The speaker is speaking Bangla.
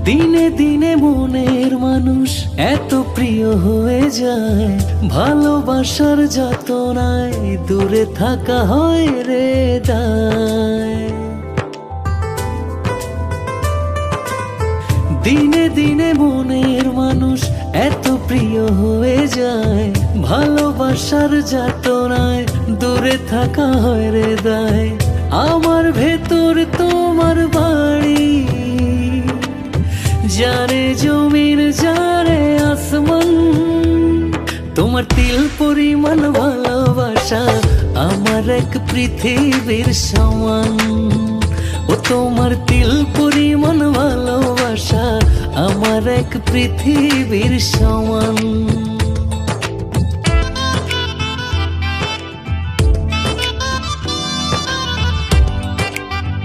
দিনে দিনে মনের মানুষ এত প্রিয় হয়ে যায়, ভালোবাসার যাতনায় দূরে থাকা হয় রে দায়। দিনে দিনে মনের মানুষ এত প্রিয় হয়ে যায়, ভালোবাসার যাতনায় দূরে থাকা হয় রে দায়। আমার ভেতর তোমার বাড়ি, যারে জমির যারে আসমান, তোমার তিল পরিমাণ ভালোবাসা আমার এক পৃথিবীর সমান। ও তোমার তিল পরিমাণ ভালোবাসা আমার এক পৃথিবীর সমান।